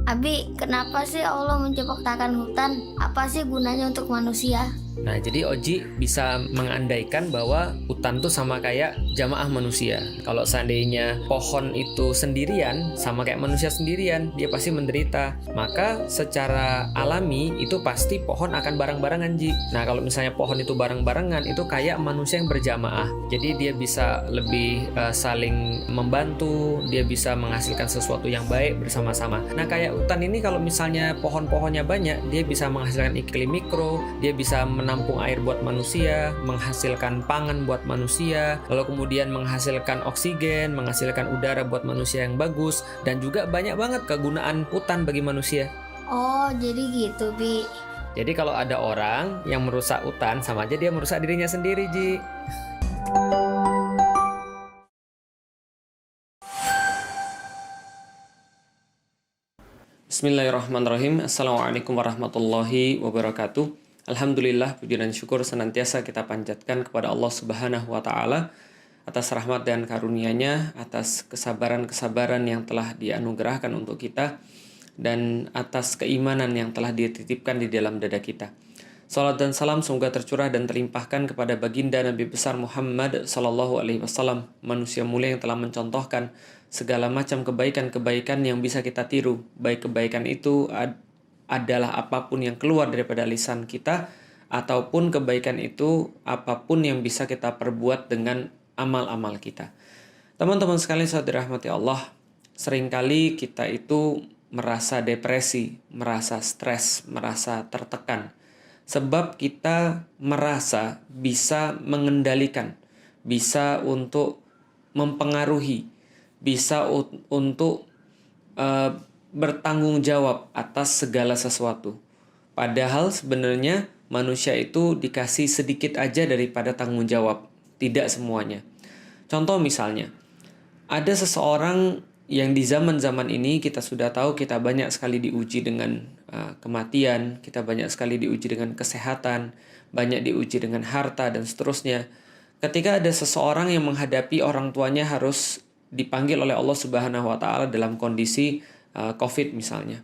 Abi, kenapa sih Allah menciptakan hutan? Apa sih gunanya untuk manusia? Nah, jadi Oji bisa mengandaikan bahwa hutan tuh sama kayak jamaah manusia. Kalau seandainya pohon itu sendirian, sama kayak manusia sendirian, dia pasti menderita. Maka secara alami itu pasti pohon akan bareng-barengan, Ji. Nah, kalau misalnya pohon itu bareng-barengan, itu kayak manusia yang berjamaah. Jadi dia bisa lebih saling membantu, dia bisa menghasilkan sesuatu yang baik bersama-sama. Nah, kayak hutan ini kalau misalnya pohon-pohonnya banyak, dia bisa menghasilkan iklim mikro, dia bisa menampung air buat manusia, menghasilkan pangan buat manusia, lalu kemudian menghasilkan oksigen, menghasilkan udara buat manusia yang bagus, dan juga banyak banget kegunaan hutan bagi manusia. Oh, jadi gitu, Bi. Jadi kalau ada orang yang merusak hutan, sama aja dia merusak dirinya sendiri, Ji. Bismillahirrahmanirrahim. Assalamualaikum warahmatullahi wabarakatuh. Alhamdulillah, puji dan syukur senantiasa kita panjatkan kepada Allah Subhanahu wa Ta'ala atas rahmat dan karunia-Nya, atas kesabaran-kesabaran yang telah dianugerahkan untuk kita, dan atas keimanan yang telah dititipkan di dalam dada kita. Salat dan salam semoga tercurah dan terlimpahkan kepada baginda Nabi besar Muhammad Sallallahu Alaihi Wasallam, manusia mulia yang telah mencontohkan segala macam kebaikan-kebaikan yang bisa kita tiru. Baik kebaikan itu adalah apapun yang keluar daripada lisan kita, ataupun kebaikan itu apapun yang bisa kita perbuat dengan amal-amal kita. Teman-teman sekalian saat dirahmati Allah, seringkali kita itu merasa depresi, merasa stres, merasa tertekan. Sebab kita merasa bisa mengendalikan, bisa untuk mempengaruhi, bisa untuk bertanggung jawab atas segala sesuatu. Padahal sebenarnya manusia itu dikasih sedikit aja daripada tanggung jawab, tidak semuanya. Contoh misalnya, ada seseorang yang di zaman-zaman ini kita sudah tahu kita banyak sekali diuji dengan kematian, kita banyak sekali diuji dengan kesehatan, banyak diuji dengan harta dan seterusnya. Ketika ada seseorang yang menghadapi orang tuanya harus dipanggil oleh Allah Subhanahu wa Ta'ala dalam kondisi COVID misalnya.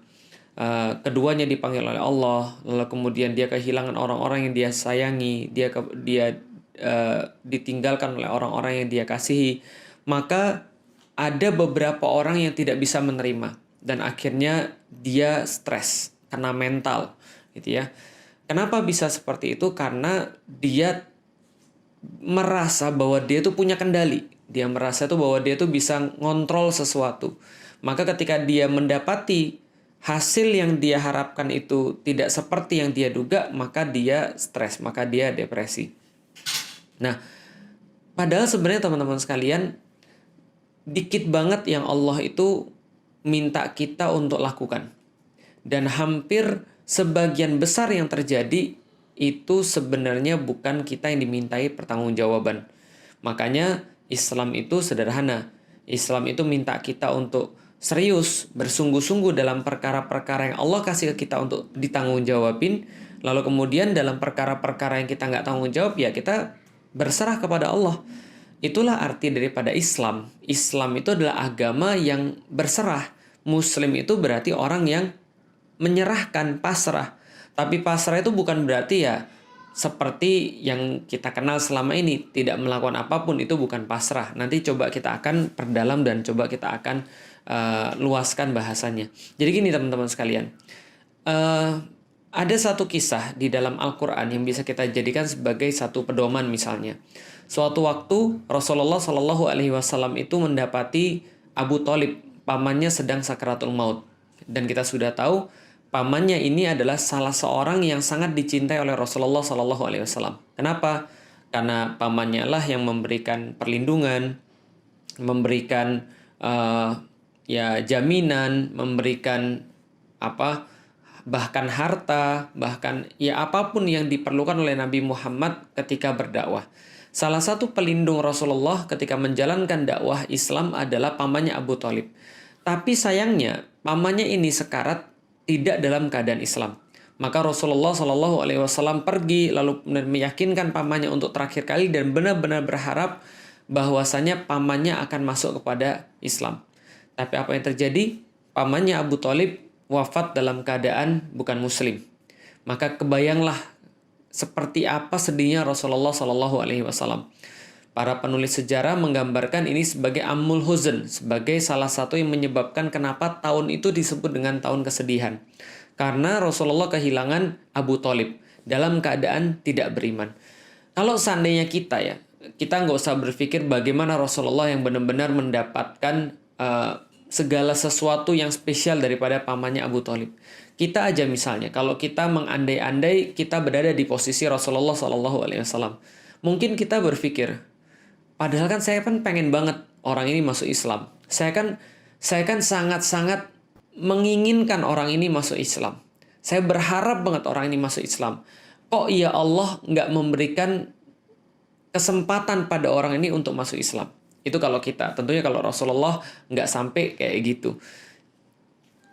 Keduanya dipanggil oleh Allah, lalu kemudian dia kehilangan orang-orang yang dia sayangi, dia ditinggalkan oleh orang-orang yang dia kasihi, maka ada beberapa orang yang tidak bisa menerima dan akhirnya dia stres karena mental, gitu ya. Kenapa bisa seperti itu? Karena dia merasa bahwa dia tuh punya kendali. Dia merasa tuh bahwa dia tuh bisa ngontrol sesuatu. Maka ketika dia mendapati hasil yang dia harapkan itu tidak seperti yang dia duga, maka dia stres, maka dia depresi. Nah, padahal sebenarnya teman-teman sekalian, dikit banget yang Allah itu minta kita untuk lakukan. Dan hampir sebagian besar yang terjadi itu sebenarnya bukan kita yang dimintai pertanggungjawaban. Makanya Islam itu sederhana. Islam itu minta kita untuk serius, bersungguh-sungguh dalam perkara-perkara yang Allah kasih ke kita untuk ditanggungjawabin. Lalu kemudian dalam perkara-perkara yang kita nggak tanggung jawab, ya kita berserah kepada Allah. Itulah arti daripada Islam. Islam itu adalah agama yang berserah. Muslim itu berarti orang yang menyerahkan, pasrah. Tapi pasrah itu bukan berarti ya seperti yang kita kenal selama ini, tidak melakukan apapun, itu bukan pasrah. Nanti coba kita akan perdalam dan coba kita akan luaskan bahasanya. Jadi gini teman-teman sekalian, ada satu kisah di dalam Al-Quran yang bisa kita jadikan sebagai satu pedoman misalnya. Suatu waktu Rasulullah Shallallahu Alaihi Wasallam itu mendapati Abu Thalib, pamannya sedang sakaratul maut, dan kita sudah tahu pamannya ini adalah salah seorang yang sangat dicintai oleh Rasulullah Shallallahu Alaihi Wasallam. Kenapa? Karena pamannya lah yang memberikan perlindungan, memberikan jaminan, memberikan bahkan harta, bahkan apapun yang diperlukan oleh Nabi Muhammad ketika berdakwah. Salah satu pelindung Rasulullah ketika menjalankan dakwah Islam adalah pamannya Abu Thalib. Tapi sayangnya pamannya ini sekarat, tidak dalam keadaan Islam. Maka Rasulullah Shallallahu Alaihi Wasallam pergi lalu meyakinkan pamannya untuk terakhir kali dan benar-benar berharap bahwasanya pamannya akan masuk kepada Islam. Tapi apa yang terjadi? Pamannya Abu Thalib wafat dalam keadaan bukan muslim. Maka kebayanglah seperti apa sedihnya Rasulullah Shallallahu Alaihi Wasallam. Para penulis sejarah menggambarkan ini sebagai amul huzn, sebagai salah satu yang menyebabkan kenapa tahun itu disebut dengan tahun kesedihan. Karena Rasulullah kehilangan Abu Thalib dalam keadaan tidak beriman. Kalau seandainya kita nggak usah berpikir bagaimana Rasulullah yang benar-benar mendapatkan segala sesuatu yang spesial daripada pamannya Abu Thalib. Kita aja misalnya, kalau kita mengandai-andai kita berada di posisi Rasulullah SAW, mungkin kita berpikir, padahal kan saya kan pengen banget orang ini masuk Islam. Saya kan sangat-sangat menginginkan orang ini masuk Islam. Saya berharap banget orang ini masuk Islam. Kok ya Allah nggak memberikan kesempatan pada orang ini untuk masuk Islam? Itu kalau kita. Tentunya kalau Rasulullah nggak sampai kayak gitu.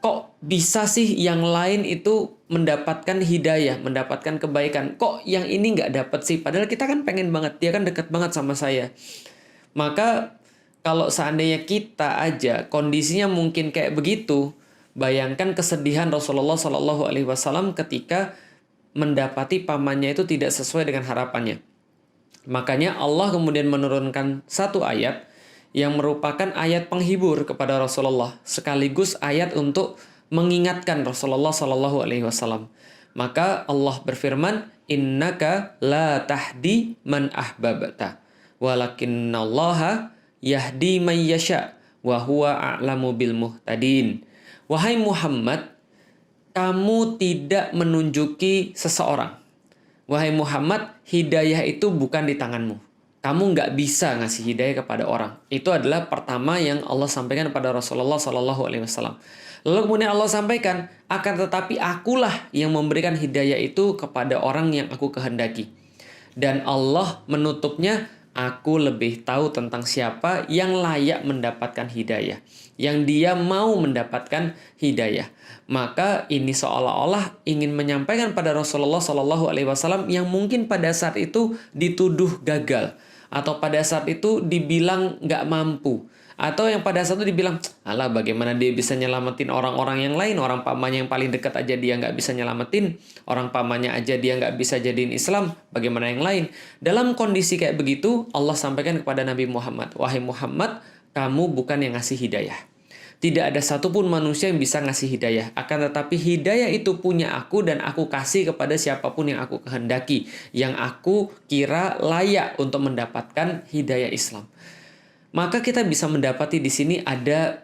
Kok bisa sih yang lain itu mendapatkan hidayah, mendapatkan kebaikan? Kok yang ini nggak dapat sih? Padahal kita kan pengen banget, dia kan deket banget sama saya. Maka kalau seandainya kita aja kondisinya mungkin kayak begitu, bayangkan kesedihan Rasulullah Shallallahu Alaihi Wasallam ketika mendapati pamannya itu tidak sesuai dengan harapannya. Makanya Allah kemudian menurunkan satu ayat yang merupakan ayat penghibur kepada Rasulullah, sekaligus ayat untuk mengingatkan Rasulullah Shallallahu Alaihi Wasallam. Maka Allah berfirman, Innaka la tahdi man ahbabta, walakinnallaha yahdi man yasha, wa huwa a'lamu bil muhtadin. Wahai Muhammad, kamu tidak menunjuki seseorang. Wahai Muhammad, hidayah itu bukan di tanganmu. Kamu nggak bisa ngasih hidayah kepada orang. Itu adalah pertama yang Allah sampaikan kepada Rasulullah Sallallahu Alaihi Wasallam. Lalu kemudian Allah sampaikan, akan tetapi akulah yang memberikan hidayah itu kepada orang yang aku kehendaki. Dan Allah menutupnya, aku lebih tahu tentang siapa yang layak mendapatkan hidayah, yang dia mau mendapatkan hidayah. Maka ini seolah-olah ingin menyampaikan pada Rasulullah Sallallahu Alaihi Wasallam yang mungkin pada saat itu dituduh gagal, atau pada saat itu dibilang nggak mampu, atau yang pada saat itu dibilang, alah bagaimana dia bisa nyelamatin orang-orang yang lain, orang pamannya yang paling dekat aja dia nggak bisa nyelamatin, orang pamannya aja dia nggak bisa jadiin Islam, bagaimana yang lain. Dalam kondisi kayak begitu, Allah sampaikan kepada Nabi Muhammad, wahai Muhammad, kamu bukan yang ngasih hidayah. Tidak ada satupun manusia yang bisa ngasih hidayah. Akan tetapi hidayah itu punya aku dan aku kasih kepada siapapun yang aku kehendaki, yang aku kira layak untuk mendapatkan hidayah Islam. Maka kita bisa mendapati di sini ada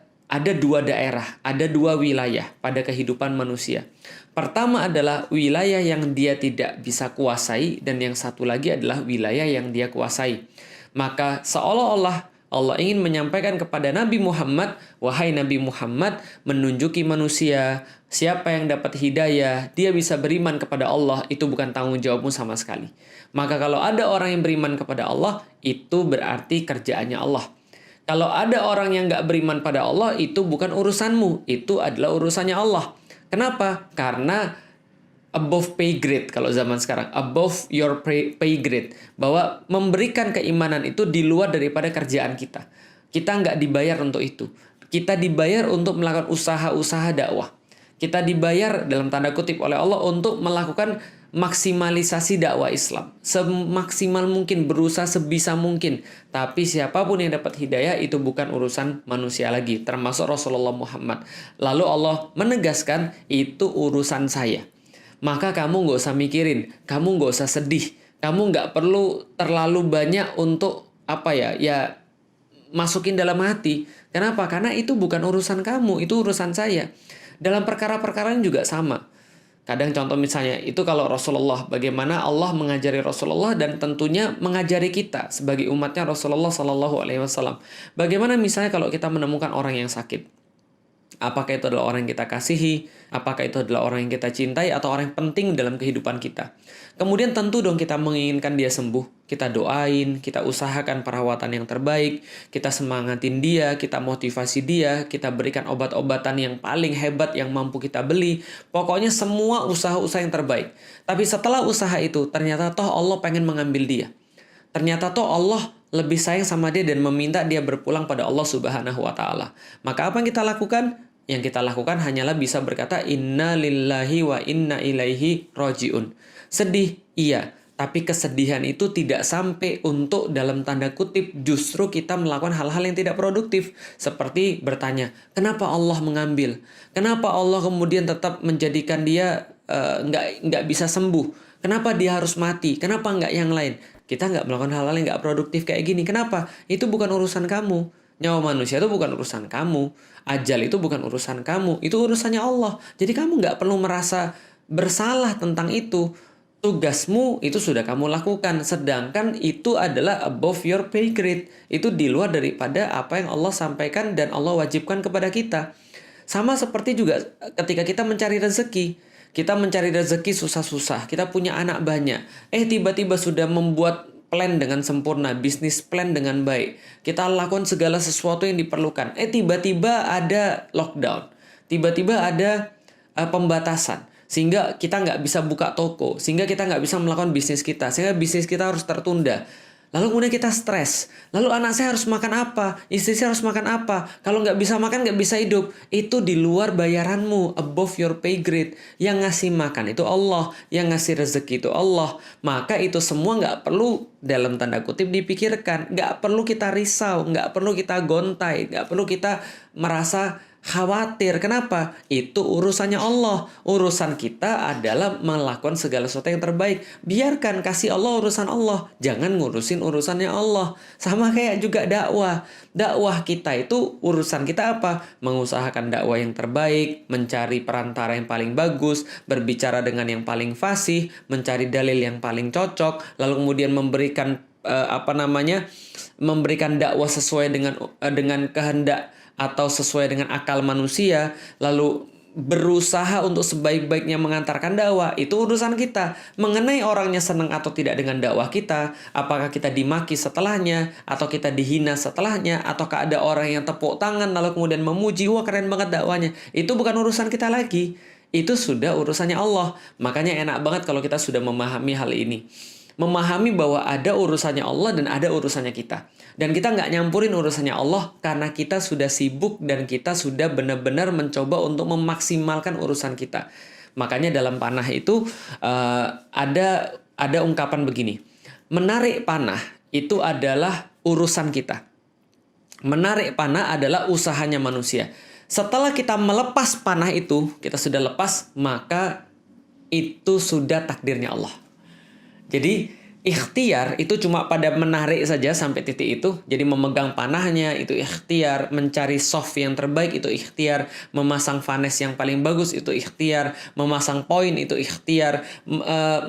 dua daerah, ada dua wilayah pada kehidupan manusia. Pertama adalah wilayah yang dia tidak bisa kuasai, dan yang satu lagi adalah wilayah yang dia kuasai. Maka seolah-olah Allah ingin menyampaikan kepada Nabi Muhammad, wahai Nabi Muhammad, menunjuki manusia siapa yang dapat hidayah, dia bisa beriman kepada Allah, itu bukan tanggung jawabmu sama sekali. Maka kalau ada orang yang beriman kepada Allah, itu berarti kerjaannya Allah. Kalau ada orang yang nggak beriman pada Allah, itu bukan urusanmu, itu adalah urusannya Allah. Kenapa? Karena above pay grade kalau zaman sekarang, above your pay grade, bahwa memberikan keimanan itu di luar daripada kerjaan kita. Kita nggak dibayar untuk itu. Kita dibayar untuk melakukan usaha-usaha dakwah. Kita dibayar dalam tanda kutip oleh Allah untuk melakukan maksimalisasi dakwah Islam. Semaksimal mungkin, berusaha sebisa mungkin. Tapi siapapun yang dapat hidayah itu bukan urusan manusia lagi, termasuk Rasulullah Muhammad. Lalu Allah menegaskan, itu urusan saya. Maka kamu nggak usah mikirin, kamu nggak usah sedih, kamu nggak perlu terlalu banyak untuk masukin dalam hati. Kenapa? Karena itu bukan urusan kamu, itu urusan saya. Dalam perkara-perkara juga sama. Kadang contoh misalnya, itu kalau Rasulullah, bagaimana Allah mengajari Rasulullah dan tentunya mengajari kita sebagai umatnya Rasulullah Sallallahu Alaihi Wasallam. Bagaimana misalnya kalau kita menemukan orang yang sakit? Apakah itu adalah orang yang kita kasihi, apakah itu adalah orang yang kita cintai, atau orang yang penting dalam kehidupan kita. Kemudian tentu dong kita menginginkan dia sembuh. Kita doain, kita usahakan perawatan yang terbaik, kita semangatin dia, kita motivasi dia, kita berikan obat-obatan yang paling hebat yang mampu kita beli. Pokoknya semua usaha-usaha yang terbaik. Tapi setelah usaha itu, ternyata toh Allah pengen mengambil dia. Ternyata toh Allah lebih sayang sama dia dan meminta dia berpulang pada Allah Subhanahu wa Ta'ala. Maka apa yang kita lakukan? Yang kita lakukan hanyalah bisa berkata inna lillahi wa inna ilaihi roji'un. Sedih, iya. Tapi kesedihan itu tidak sampai untuk dalam tanda kutip justru kita melakukan hal-hal yang tidak produktif. Seperti bertanya, kenapa Allah mengambil? Kenapa Allah kemudian tetap menjadikan dia nggak bisa sembuh? Kenapa dia harus mati? Kenapa nggak yang lain? Kita nggak melakukan hal-hal yang nggak produktif kayak gini. Kenapa? Itu bukan urusan kamu. Nyawa manusia itu bukan urusan kamu. Ajal itu bukan urusan kamu. Itu urusannya Allah. Jadi kamu nggak perlu merasa bersalah tentang itu. Tugasmu itu sudah kamu lakukan, sedangkan itu adalah above your pay grade. Itu di luar daripada apa yang Allah sampaikan dan Allah wajibkan kepada kita. Sama seperti juga ketika kita mencari rezeki. Kita mencari rezeki susah-susah, kita punya anak banyak. Tiba-tiba sudah membuat plan dengan sempurna, bisnis plan dengan baik. Kita lakukan segala sesuatu yang diperlukan. Tiba-tiba ada lockdown. Tiba-tiba ada pembatasan. Sehingga kita nggak bisa buka toko, sehingga kita nggak bisa melakukan bisnis kita, sehingga bisnis kita harus tertunda. Lalu kemudian kita stres. Lalu anak saya harus makan apa? Istri saya harus makan apa? Kalau nggak bisa makan, nggak bisa hidup. Itu di luar bayaranmu, above your pay grade. Yang ngasih makan itu Allah, yang ngasih rezeki itu Allah. Maka itu semua nggak perlu dalam tanda kutip dipikirkan. Nggak perlu kita risau, nggak perlu kita gontai, nggak perlu kita merasa khawatir. Kenapa? Itu urusannya Allah. Urusan kita adalah melakukan segala sesuatu yang terbaik. Biarkan, kasih Allah urusan Allah. Jangan ngurusin urusannya Allah. Sama kayak juga dakwah. Dakwah kita itu urusan kita apa? Mengusahakan dakwah yang terbaik, mencari perantara yang paling bagus, berbicara dengan yang paling fasih, mencari dalil yang paling cocok, lalu kemudian memberikan memberikan dakwah sesuai dengan kehendak atau sesuai dengan akal manusia, lalu berusaha untuk sebaik-baiknya mengantarkan dakwah. Itu urusan kita. Mengenai orangnya senang atau tidak dengan dakwah kita, apakah kita dimaki setelahnya, atau kita dihina setelahnya, ataukah ada orang yang tepuk tangan lalu kemudian memuji, wah keren banget dakwanya. Itu bukan urusan kita lagi. Itu sudah urusannya Allah. Makanya enak banget kalau kita sudah memahami hal ini. Memahami bahwa ada urusannya Allah dan ada urusannya kita. Dan kita nggak nyampurin urusannya Allah karena kita sudah sibuk dan kita sudah benar-benar mencoba untuk memaksimalkan urusan kita. Makanya dalam panah itu ada ungkapan begini. Menarik panah itu adalah urusan kita. Menarik panah adalah usahanya manusia. Setelah kita melepas panah itu, kita sudah lepas, maka itu sudah takdirnya Allah. Jadi ikhtiar itu cuma pada menarik saja sampai titik itu. Jadi memegang panahnya itu ikhtiar, mencari soft yang terbaik itu ikhtiar, memasang vanes yang paling bagus itu ikhtiar, memasang poin itu ikhtiar,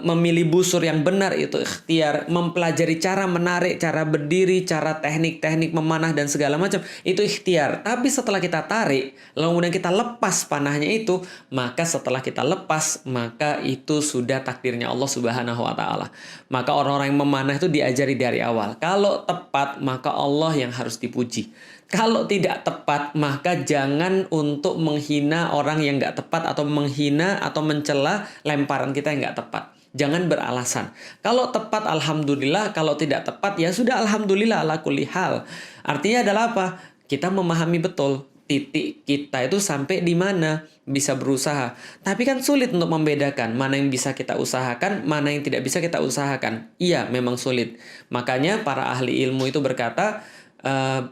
memilih busur yang benar itu ikhtiar, mempelajari cara menarik, cara berdiri, cara teknik-teknik memanah dan segala macam itu ikhtiar. Tapi setelah kita tarik, lalu kemudian kita lepas panahnya itu, maka setelah kita lepas, maka itu sudah takdirnya Allah Subhanahu wa taala. Maka orang-orang yang memanah itu diajari dari awal. Kalau tepat, maka Allah yang harus dipuji. Kalau tidak tepat, maka jangan untuk menghina orang yang nggak tepat atau menghina atau mencela lemparan kita yang nggak tepat. Jangan beralasan. Kalau tepat, alhamdulillah. Kalau tidak tepat, ya sudah alhamdulillah ala kulli hal. Artinya adalah apa? Kita memahami betul titik kita itu sampai di mana, bisa berusaha. Tapi kan sulit untuk membedakan mana yang bisa kita usahakan, mana yang tidak bisa kita usahakan. Iya, memang sulit. Makanya para ahli ilmu itu berkata,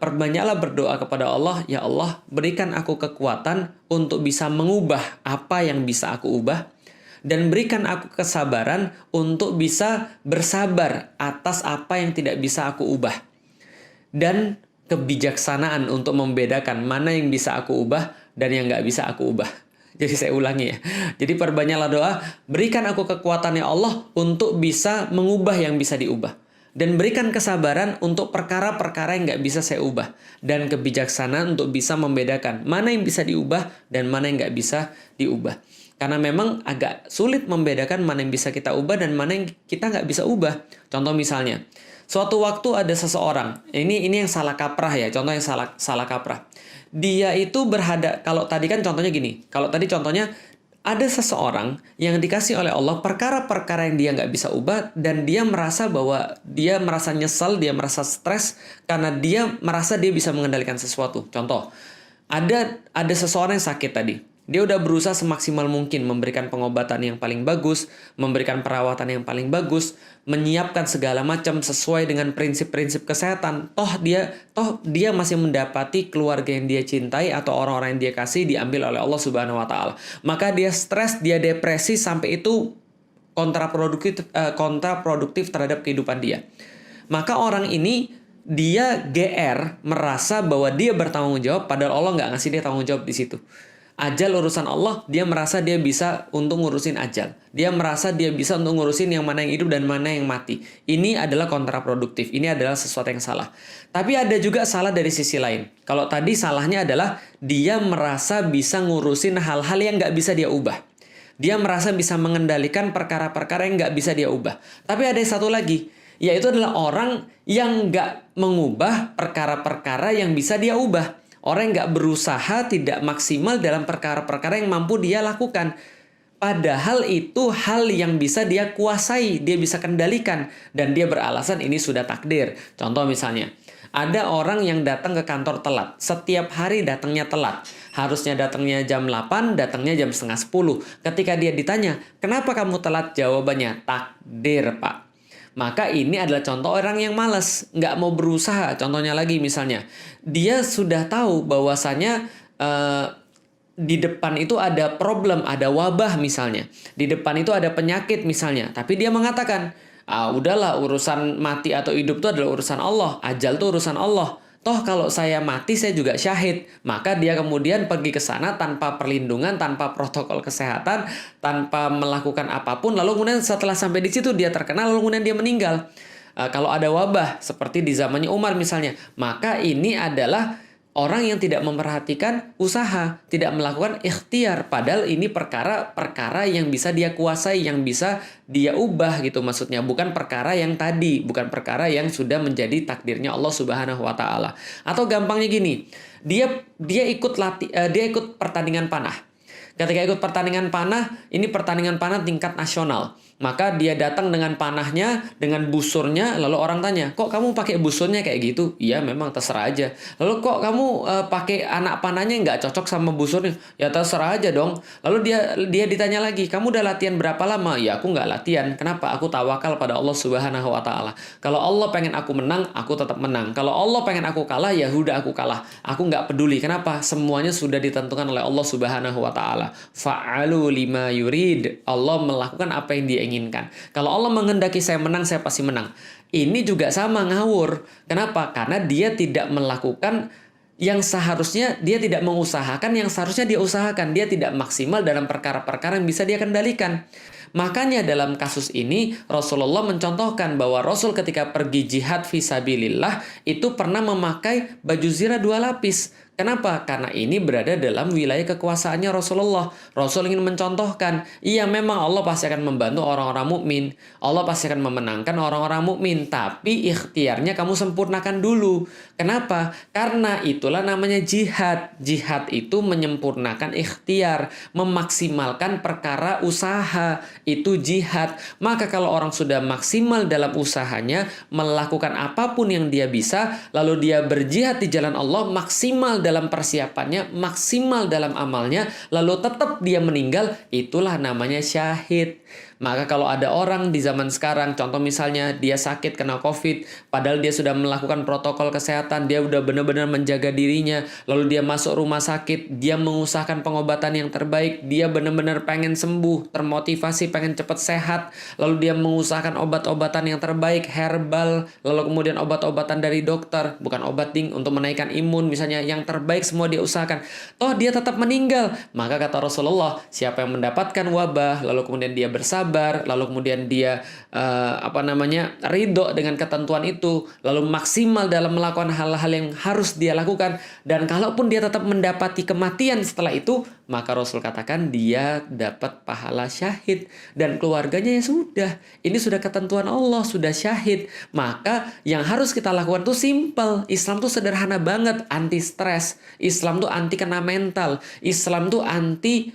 perbanyaklah berdoa kepada Allah, ya Allah, berikan aku kekuatan untuk bisa mengubah apa yang bisa aku ubah, dan berikan aku kesabaran untuk bisa bersabar atas apa yang tidak bisa aku ubah. Dan kebijaksanaan untuk membedakan mana yang bisa aku ubah dan yang nggak bisa aku ubah. Jadi saya ulangi ya. Jadi perbanyaklah doa, berikan aku kekuatan ya Allah untuk bisa mengubah yang bisa diubah. Dan berikan kesabaran untuk perkara-perkara yang nggak bisa saya ubah. Dan kebijaksanaan untuk bisa membedakan mana yang bisa diubah dan mana yang nggak bisa diubah. Karena memang agak sulit membedakan mana yang bisa kita ubah dan mana yang kita nggak bisa ubah. Contoh misalnya, suatu waktu ada seseorang, ini yang salah kaprah ya, contoh yang salah kaprah. Dia itu kalau tadi kan contohnya gini, kalau tadi contohnya ada seseorang yang dikasih oleh Allah perkara-perkara yang dia nggak bisa ubah dan dia merasa bahwa dia merasa nyesal, dia merasa stres karena dia merasa dia bisa mengendalikan sesuatu. Contoh, Ada seseorang yang sakit tadi. Dia udah berusaha semaksimal mungkin memberikan pengobatan yang paling bagus, memberikan perawatan yang paling bagus, menyiapkan segala macam sesuai dengan prinsip-prinsip kesehatan. Toh dia masih mendapati keluarga yang dia cintai atau orang-orang yang dia kasih diambil oleh Allah Subhanahu wa taala. Maka dia stres, dia depresi sampai itu kontraproduktif terhadap kehidupan dia. Maka orang ini dia GR, merasa bahwa dia bertanggung jawab padahal Allah nggak ngasih dia tanggung jawab di situ. Ajal urusan Allah, dia merasa dia bisa untuk ngurusin ajal. Dia merasa dia bisa untuk ngurusin yang mana yang hidup dan mana yang mati. Ini adalah kontraproduktif. Ini adalah sesuatu yang salah. Tapi ada juga salah dari sisi lain. Kalau tadi salahnya adalah dia merasa bisa ngurusin hal-hal yang nggak bisa dia ubah. Dia merasa bisa mengendalikan perkara-perkara yang nggak bisa dia ubah. Tapi ada satu lagi, yaitu adalah orang yang nggak mengubah perkara-perkara yang bisa dia ubah. Orang yang nggak berusaha, tidak maksimal dalam perkara-perkara yang mampu dia lakukan. Padahal itu hal yang bisa dia kuasai, dia bisa kendalikan. Dan dia beralasan ini sudah takdir. Contoh misalnya, ada orang yang datang ke kantor telat. Setiap hari datangnya telat. Harusnya datangnya jam 8, datangnya jam setengah 10. Ketika dia ditanya, kenapa kamu telat? Jawabannya, takdir Pak. Maka ini adalah contoh orang yang malas, nggak mau berusaha. Contohnya lagi misalnya, dia sudah tahu bahwasanya di depan itu ada problem, ada wabah misalnya. Di depan itu ada penyakit misalnya. Tapi dia mengatakan, udahlah urusan mati atau hidup itu adalah urusan Allah. Ajal itu urusan Allah. Toh kalau saya mati saya juga syahid. Maka dia kemudian pergi ke sana tanpa perlindungan, tanpa protokol kesehatan, tanpa melakukan apapun. Lalu kemudian setelah sampai di situ dia terkena, lalu kemudian dia meninggal. Kalau ada wabah seperti di zamannya Umar misalnya, maka ini adalah orang yang tidak memperhatikan usaha, tidak melakukan ikhtiar. Padahal ini perkara-perkara yang bisa dia kuasai, yang bisa dia ubah gitu maksudnya. Bukan perkara yang tadi, bukan perkara yang sudah menjadi takdirnya Allah Subhanahu wa taala. Atau gampangnya gini, dia ikut pertandingan panah. Ketika ikut pertandingan panah, ini pertandingan panah tingkat nasional. Maka dia datang dengan panahnya, dengan busurnya, lalu orang tanya, kok kamu pakai busurnya kayak gitu? Iya memang terserah aja. Lalu kok kamu pakai anak panahnya nggak cocok sama busurnya? Ya terserah aja dong. Lalu dia ditanya lagi, kamu udah latihan berapa lama? Ya aku nggak latihan. Kenapa? Aku tawakal pada Allah Subhanahu wa taala. Kalau Allah pengen aku menang, aku tetap menang. Kalau Allah pengen aku kalah, ya udah aku kalah. Aku nggak peduli. Kenapa? Semuanya sudah ditentukan oleh Allah Subhanahu wa taala. Fa'alu lima yurid. Allah melakukan apa yang dia inginkan. Kalau Allah menghendaki saya menang, saya pasti menang. Ini juga sama, ngawur. Kenapa? Karena dia tidak melakukan yang seharusnya, dia tidak mengusahakan yang seharusnya dia usahakan. Dia tidak maksimal dalam perkara-perkara yang bisa dia kendalikan. Makanya dalam kasus ini Rasulullah mencontohkan bahwa Rasul ketika pergi jihad fisabilillah itu pernah memakai baju zirah 2 lapis. Kenapa? Karena ini berada dalam wilayah kekuasaannya Rasulullah. Rasul ingin mencontohkan, iya memang Allah pasti akan membantu orang-orang mukmin. Allah pasti akan memenangkan orang-orang mukmin, tapi ikhtiarnya kamu sempurnakan dulu. Kenapa? Karena itulah namanya jihad. Jihad itu menyempurnakan ikhtiar, memaksimalkan perkara usaha. Itu jihad. Maka kalau orang sudah maksimal dalam usahanya, melakukan apapun yang dia bisa, lalu dia berjihad di jalan Allah, maksimal dalam persiapannya, maksimal dalam amalnya, lalu tetap dia meninggal, itulah namanya syahid. Maka kalau ada orang di zaman sekarang, contoh misalnya dia sakit kena COVID, padahal dia sudah melakukan protokol kesehatan, dia udah benar-benar menjaga dirinya, lalu dia masuk rumah sakit, dia mengusahakan pengobatan yang terbaik, dia benar-benar pengen sembuh, termotivasi, pengen cepat sehat, lalu dia mengusahakan obat-obatan yang terbaik, herbal, lalu kemudian obat-obatan dari dokter, bukan obat untuk menaikkan imun, misalnya yang terbaik semua dia usahakan. Toh dia tetap meninggal. Maka kata Rasulullah, siapa yang mendapatkan wabah, lalu kemudian dia bersabar, lalu kemudian dia ridho dengan ketentuan itu, lalu maksimal dalam melakukan hal-hal yang harus dia lakukan, dan kalaupun dia tetap mendapati kematian setelah itu, maka Rasul katakan dia dapat pahala syahid, dan keluarganya ya sudah, ini sudah ketentuan Allah, sudah syahid. Maka yang harus kita lakukan tuh simple. Islam tuh sederhana banget, anti stres. Islam tuh anti kena mental. Islam tuh anti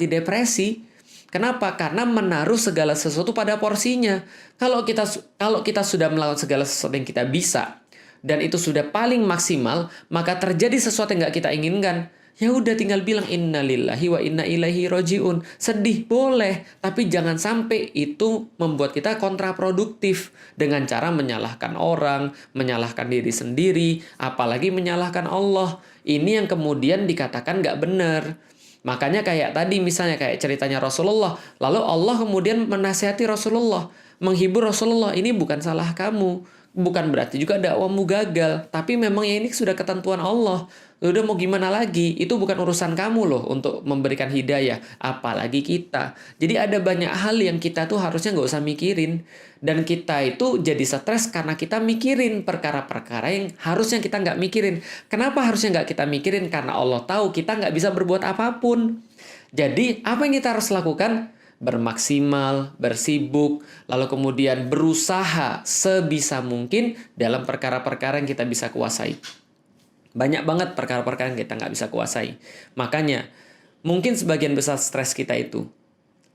depresi. Kenapa? Karena menaruh segala sesuatu pada porsinya. Kalau kita sudah melakukan segala sesuatu yang kita bisa, dan itu sudah paling maksimal, maka terjadi sesuatu yang nggak kita inginkan, ya udah tinggal bilang innalillahi wa inna ilaihi rojiun. Sedih boleh, tapi jangan sampai itu membuat kita kontraproduktif dengan cara menyalahkan orang, menyalahkan diri sendiri, apalagi menyalahkan Allah. Ini yang kemudian dikatakan nggak benar. Makanya kayak tadi misalnya kayak ceritanya Rasulullah, lalu Allah kemudian menasihati Rasulullah, menghibur Rasulullah, ini bukan salah kamu, bukan berarti juga dakwamu gagal, tapi memang ya ini sudah ketentuan Allah. Udah mau gimana lagi? Itu bukan urusan kamu loh untuk memberikan hidayah, apalagi kita. Jadi ada banyak hal yang kita tuh harusnya nggak usah mikirin. Dan kita itu jadi stres karena kita mikirin perkara-perkara yang harusnya kita nggak mikirin. Kenapa harusnya nggak kita mikirin? Karena Allah tahu kita nggak bisa berbuat apapun. Jadi apa yang kita harus lakukan? Bermaksimal, bersibuk, lalu kemudian berusaha sebisa mungkin dalam perkara-perkara yang kita bisa kuasai. Banyak banget perkara-perkara yang kita nggak bisa kuasai. Makanya, mungkin sebagian besar stres kita itu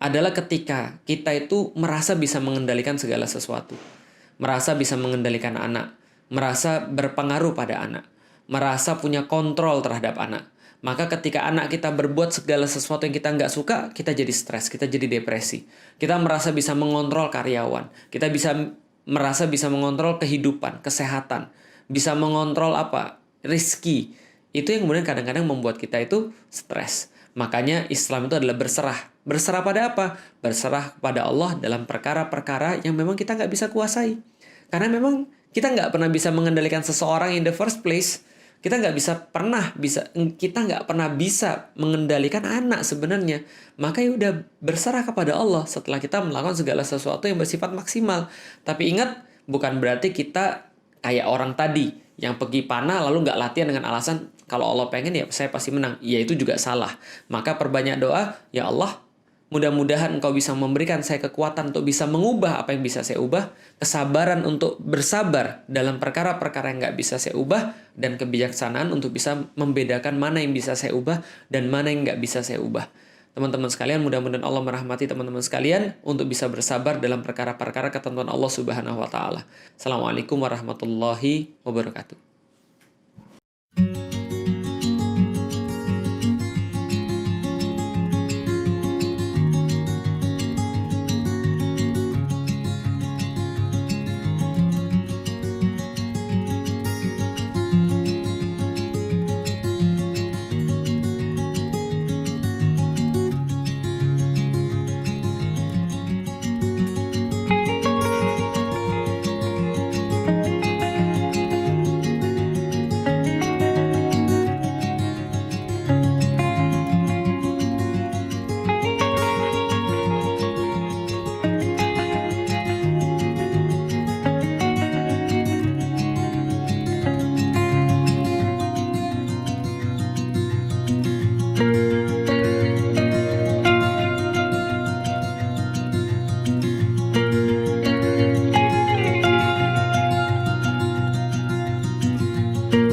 adalah ketika kita itu merasa bisa mengendalikan segala sesuatu. Merasa bisa mengendalikan anak. Merasa berpengaruh pada anak. Merasa punya kontrol terhadap anak. Maka ketika anak kita berbuat segala sesuatu yang kita nggak suka, kita jadi stres, kita jadi depresi. Kita merasa bisa mengontrol karyawan. Kita merasa bisa mengontrol kehidupan, kesehatan. Bisa mengontrol rizki. Itu yang kemudian kadang-kadang membuat kita itu stres. Makanya Islam itu adalah berserah. Berserah pada apa? Berserah kepada Allah dalam perkara-perkara yang memang kita nggak bisa kuasai. Karena memang kita nggak pernah bisa mengendalikan seseorang in the first place. Kita nggak pernah bisa mengendalikan anak sebenarnya. Maka ya udah berserah kepada Allah setelah kita melakukan segala sesuatu yang bersifat maksimal. Tapi ingat, bukan berarti kita kayak orang tadi yang pergi panah lalu nggak latihan dengan alasan kalau Allah pengen ya saya pasti menang. Ya itu juga salah. Maka perbanyak doa, ya Allah, mudah-mudahan Engkau bisa memberikan saya kekuatan untuk bisa mengubah apa yang bisa saya ubah, kesabaran untuk bersabar dalam perkara-perkara yang nggak bisa saya ubah, dan kebijaksanaan untuk bisa membedakan mana yang bisa saya ubah dan mana yang nggak bisa saya ubah. Teman-teman sekalian, mudah-mudahan Allah merahmati teman-teman sekalian untuk bisa bersabar dalam perkara-perkara ketentuan Allah Subhanahu wa Ta'ala. Assalamualaikum warahmatullahi wabarakatuh.